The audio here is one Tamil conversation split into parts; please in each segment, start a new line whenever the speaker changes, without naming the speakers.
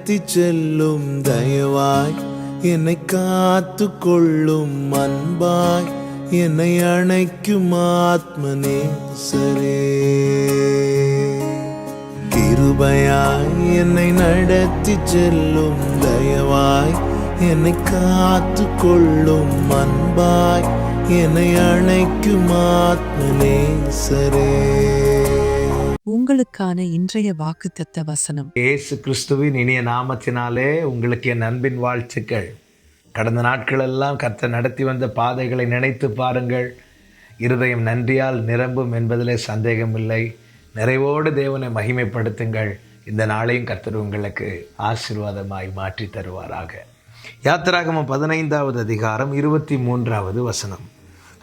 நடத்தி செல்லும் தயவாய், என்னை காத்து கொள்ளும் அன்பாய், என்னை அணைக்கும் ஆத்மநேசரே. கிருபையாய் என்னை நடத்தி செல்லும் தயவாய், என்னை காத்து கொள்ளும் அன்பாய், என்னை அணைக்கும் ஆத்மநேசரே.
உங்களுக்கான இன்றைய வாக்குத்தத்த வசனம்.
இயேசு கிறிஸ்துவின் இனிய நாமத்தினாலே உங்களுக்கு என் அன்பின் வாழ்த்துக்கள். கடந்த நாட்களெல்லாம் கர்த்தர் நடத்தி வந்த பாதைகளை நினைத்து பாருங்கள். இருதயம் நன்றியால் நிரம்பும் என்பதிலே சந்தேகமில்லை. நிறைவோடு தேவனை மகிமைப்படுத்துங்கள். இந்த நாளையும் கர்த்தர் உங்களுக்கு ஆசீர்வாதமாய் மாற்றி தருவாராக. யாத்திராகமம் 15வது அதிகாரம் 23வது வசனம்.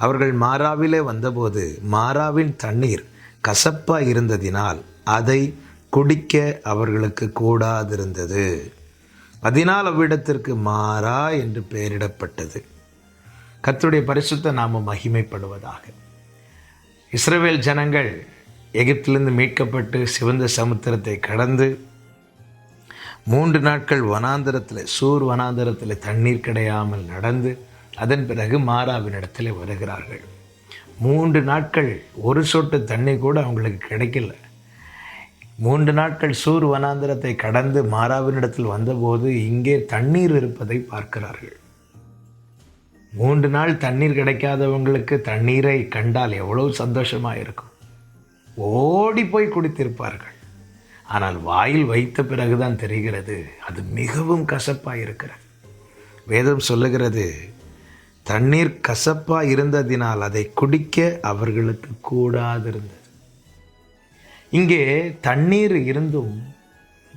அவர்கள் மாராவிலே வந்தபோது மாராவின் தண்ணீர் கசப்பாய் இருந்ததினால் அதை குடிக்க அவர்களுக்கு கூடாதிருந்தது. அதனால் அவ்விடத்திற்கு மாரா என்று பெயரிடப்பட்டது. கர்த்தருடைய பரிசுத்த நாமம் மகிமைப்படுவதாக. இஸ்ரவேல் ஜனங்கள் எகிப்திலிருந்து மீட்கப்பட்டு சிவந்த சமுத்திரத்தை கடந்து 3 நாட்கள் வனாந்தரத்தில், சூர் வனாந்தரத்தில் தண்ணீர் கிடையாமல் நடந்து அதன் பிறகு மாராவினிடத்தில் வருகிறார்கள். 3 நாட்கள் ஒரு சொட்டு தண்ணி கூட அவங்களுக்கு கிடைக்கல. 3 நாட்கள் சூர் வனாந்திரத்தை கடந்து மாராவினிடத்தில் வந்தபோது இங்கே தண்ணீர் இருப்பதை பார்க்கிறார்கள். 3 நாள் தண்ணீர் கிடைக்காதவங்களுக்கு தண்ணீரை கண்டால் எவ்வளவு சந்தோஷமாக இருக்கும். ஓடி போய் குடித்திருப்பார்கள். ஆனால் வாயில் வைத்த பிறகுதான் தெரிகிறது அது மிகவும் கசப்பாக இருக்கிறது. வேதம் சொல்லுகிறது, தண்ணீர் கசப்பாக இருந்ததினால் அதை குடிக்க அவர்களுக்கு கூடாதிருந்தது. இங்கே தண்ணீர் இருந்தும்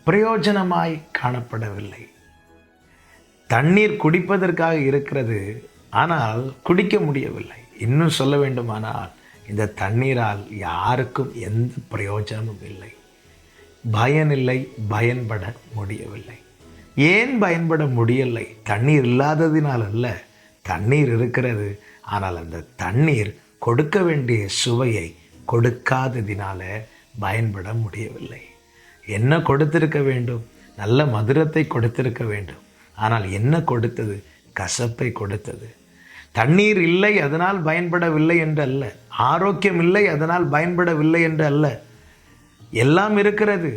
பிரயோஜனமாய் காணப்படவில்லை. தண்ணீர் குடிப்பதற்காக இருக்கிறது, ஆனால் குடிக்க முடியவில்லை. இன்னும் சொல்ல வேண்டுமானால் இந்த தண்ணீரால் யாருக்கும் எந்த பிரயோஜனமும் இல்லை, பயனில்லை, பயன்பட முடியவில்லை. ஏன் பயன்பட முடியலை? தண்ணீர் இல்லாததினால் அல்ல, தண்ணீர் இருக்கிறது. ஆனால் அந்த தண்ணீர் கொடுக்க வேண்டிய சுவையை கொடுக்காததினால பயன்பட முடியவில்லை. என்ன கொடுத்திருக்க வேண்டும்? நல்ல மதுரத்தை கொடுத்திருக்க வேண்டும். ஆனால் என்ன கொடுத்தது? கசப்பை கொடுத்தது. தண்ணீர் இல்லை அதனால் பயன்படவில்லை என்று அல்ல, ஆரோக்கியம் இல்லை அதனால் பயன்படவில்லை என்று அல்ல. எல்லாம் இருக்கிறது.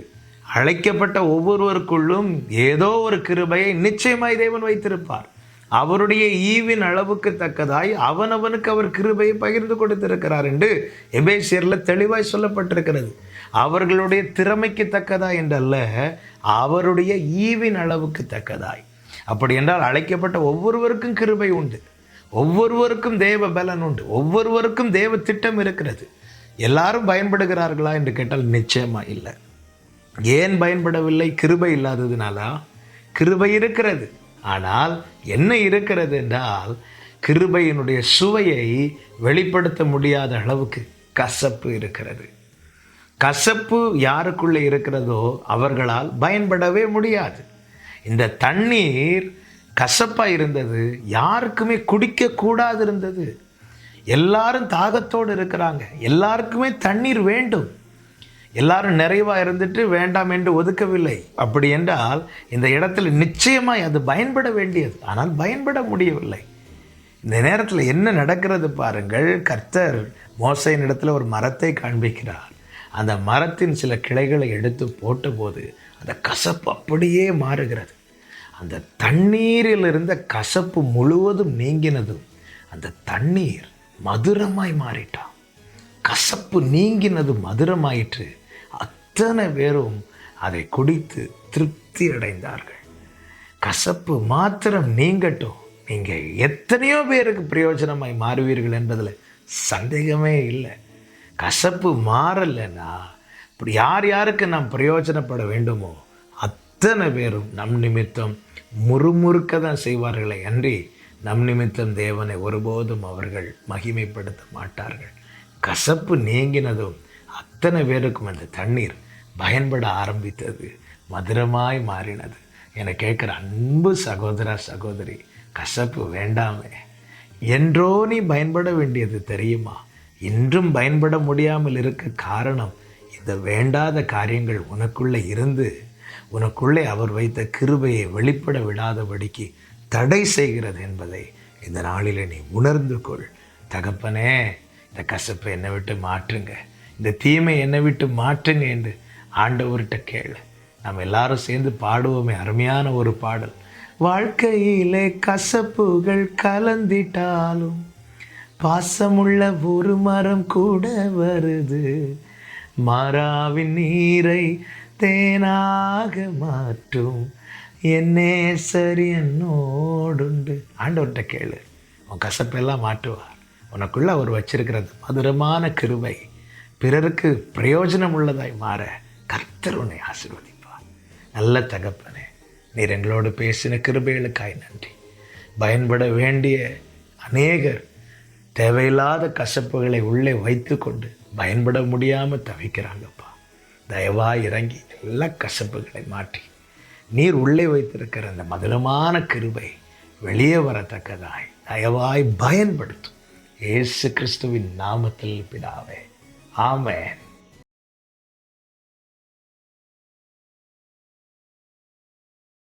அழைக்கப்பட்ட ஒவ்வொருவருக்குள்ளும் ஏதோ ஒரு கிருபையை நிச்சயமாய் தேவன் வைத்திருப்பார். அவருடைய ஈவின் அளவுக்கு தக்கதாய் அவனவனுக்கு அவர் கிருபையை பகிர்ந்து கொடுத்திருக்கிறார் என்று எபேசியரில் தெளிவாய் சொல்லப்பட்டிருக்கிறது. அவர்களுடைய திறமைக்கு தக்கதாய் என்றல்ல, அவருடைய ஈவின் அளவுக்கு தக்கதாய். அப்படி என்றால் அழைக்கப்பட்ட ஒவ்வொருவருக்கும் கிருபை உண்டு, ஒவ்வொருவருக்கும் தேவ பலன் உண்டு, ஒவ்வொருவருக்கும் தேவ திட்டம் இருக்கிறது. எல்லாரும் பயன்படுகிறார்களா என்று கேட்டால் நிச்சயமா இல்லை. ஏன் பயன்படவில்லை? கிருபை இல்லாததுனாலா? கிருபை இருக்கிறது. ஆனால் என்ன இருக்கிறது என்றால், கிருபையினுடைய சுவையை வெளிப்படுத்த முடியாத அளவுக்கு கசப்பு இருக்கிறது. கசப்பு யாருக்குள்ளே இருக்கிறதோ அவர்களால் பயன்படவே முடியாது. இந்த தண்ணீர் கசப்பாக இருந்தது, யாருக்குமே குடிக்க கூடாது இருந்தது. எல்லாரும் தாகத்தோடு இருக்கிறாங்க, எல்லாருக்குமே தண்ணீர் வேண்டும். எல்லாரும் நிறைவாக இருந்துட்டு வேண்டாம் என்று ஒதுக்கவில்லை. அப்படி என்றால் இந்த இடத்துல நிச்சயமாய் அது பயன்பட வேண்டியது, ஆனால் பயன்பட முடியவில்லை. இந்த நேரத்தில் என்ன நடக்கிறது பாருங்கள். கர்த்தர் மோசேயின் இடத்துல ஒரு மரத்தை காண்பிக்கிறார். அந்த மரத்தின் சில கிளைகளை எடுத்து போட்டபோது அந்த கசப்பு அப்படியே மாறுகிறது. அந்த தண்ணீரில் இருந்த கசப்பு முழுவதும் நீங்கினதும் அந்த தண்ணீர் மதுரமாய் மாறிட்டான். கசப்பு நீங்கினது மதுரமாயிற்று. அத்தனை பேரும் அதை குடித்து திருப்தி அடைந்தார்கள். கசப்பு மாத்திரம் நீங்கட்டும், நீங்கள் எத்தனையோ பேருக்கு பிரயோஜனமாய் மாறுவீர்கள் என்பதில் சந்தேகமே இல்லை. கசப்பு மாறலைன்னா இப்படி யார் யாருக்கு நாம் பிரயோஜனப்பட வேண்டுமோ அத்தனை பேரும் நம் நிமித்தம் முறுமுறுக்க தான் செய்வார்களே அன்றி நம் நிமித்தம் தேவனை ஒருபோதும் அவர்கள் மகிமைப்படுத்த மாட்டார்கள். கசப்பு நீங்கினதும் அத்தனை பேருக்கும் அந்த தண்ணீர் பயன்பட ஆரம்பித்தது, மதுரமாய் மாறினது. என கேட்குற அன்பு சகோதரா சகோதரி, கசப்பு வேண்டாமே. என்றோ நீ பயன்பட வேண்டியது தெரியுமா? இன்றும் பயன்பட முடியாமல் இருக்க காரணம் இந்த வேண்டாத காரியங்கள் உனக்குள்ளே இருந்து உனக்குள்ளே அவர் வைத்த கிருபையை வெளிப்பட விடாதபடிக்கு தடை செய்கிறது என்பதை இந்த நாளில் நீ உணர்ந்து கொள். தகப்பனே, இந்த கசப்பை என்னை விட்டு மாற்றுங்க, இந்த தீமை என்னை விட்டு மாற்றுங்க என்று ஆண்டவர்கிட்ட கேளு. நம்ம எல்லாரும் சேர்ந்து பாடுவோமே, அருமையான ஒரு பாடல். வாழ்க்கையிலே கசப்புகள் கலந்திட்டாலும் பாசமுள்ள ஒரு மரம் கூட வருது, மாறாவின் நீரை தேனாக மாற்றும் என்னே சரி என்னோடுண்டு. ஆண்டவர்கிட்ட கேளு, உன் கசப்பெல்லாம் மாற்றுவார். உனக்குள்ள அவர் வச்சிருக்கிற மதுரமான கிருபை பிறருக்கு பிரயோஜனம் உள்ளதாய் மாற கர்த்தர் உன்னை ஆசீர்வதிப்பார். நல்ல தகப்பனே, நீர் எங்களோடு பேசின கிருபைகளுக்காய் நன்றி. பயன்பட வேண்டிய அநேகர் தேவையில்லாத கசப்புகளை உள்ளே வைத்து கொண்டு பயன்பட முடியாமல் தவிக்கிறாங்கப்பா. தயவாய் இறங்கி எல்லா கசப்புகளை மாற்றி நீர் உள்ளே வைத்திருக்கிற அந்த மதுரமான கிருபை வெளியே வரத்தக்கதாய் தயவாய் பயன்படுத்தும். இயேசு கிறிஸ்துவின் நாமத்தில் பிதாவே, ஆமென்.